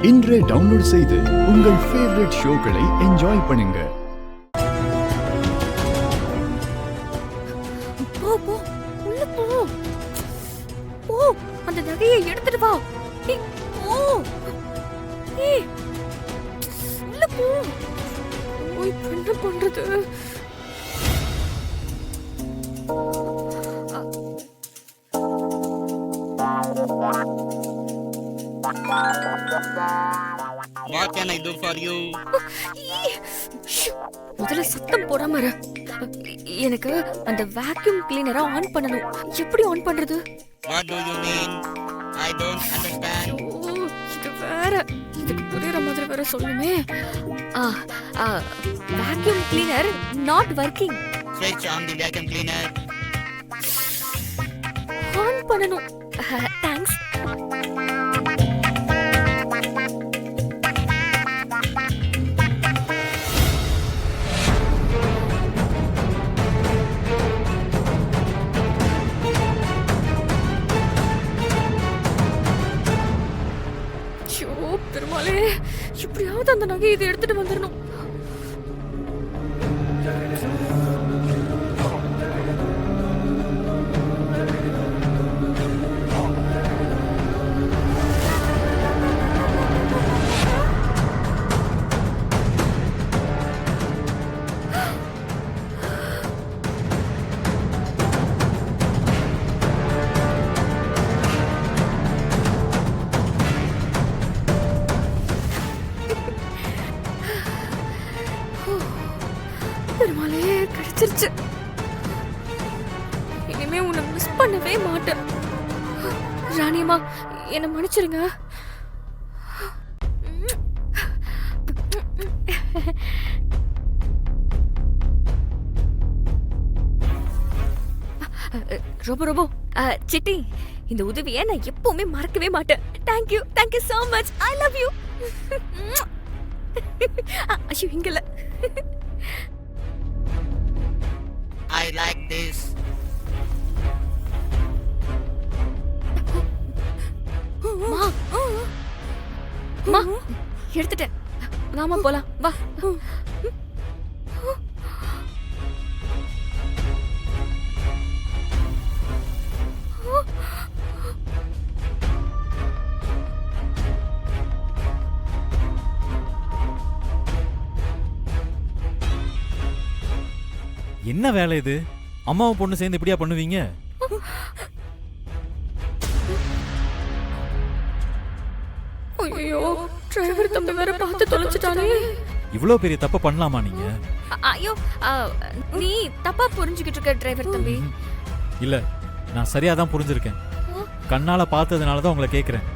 இன்றே டவுன்லோட் செய்து உங்கள் ஃபேவரட் ஷோக்களை என்ஜாய் பண்ணுங்க. போ போ உள்ள போ. போ அந்த நகையை எடுத்துட்டு வா. ஏய் போ. ஏய் உள்ள போ. ஓய் என்ன பண்றது? What can I do for you? முதல்ல சத்தம் போடாம இரு. எனக்கு அந்த வேக்யூம் கிளீனரை ஆன் பண்ணனும். எப்படி ஆன் பண்றது? What do you mean? I don't understand. ஓ இது வேற. இதுக்கு புரியுற மாதிரி வேற சொல்லுமே. Vacuum cleaner not working. Switch on the vacuum cleaner. On பண்ணனும். தேங்க்ஸ். பெருமாளே எப்படியாவது அந்த நகையை இதை எடுத்துட்டு வந்துடணும். பெருமாளே கிடைச்சிருச்சு. இனிமே உன்னை மிஸ் பண்ணவே மாட்டேன். ராணியம்மா என்ன மன்னிச்சிருங்க. ரொம்ப ரொம்ப சிட்டி, இந்த உதவியை நான் எப்பவுமே மறக்கவே மாட்டேன். Thank you thank you so much. I love you. ஐயோ இங்கல. I like this. மா எடுத்துட்டேன். வாமா போலாம் வா. என்ன வேலை இது? அம்மாவும் பொண்ணு சேர்ந்து இப்படியா பண்ணுவீங்க? ஐயோ டிரைவர் தம்பி வேற பார்த்து தொலைச்சிட்டானே. இவ்ளோ பெரிய தப்ப பண்ணலாமா நீங்க? ஐயோ நீ தப்பா புரிஞ்சுக்கிட்டு இருக்க டிரைவர் தம்பி. இல்ல, நான் சரியா தான் புரிஞ்சிருக்கேன். கண்ணால பார்த்ததுனால தான் உங்களை கேக்குறேன்.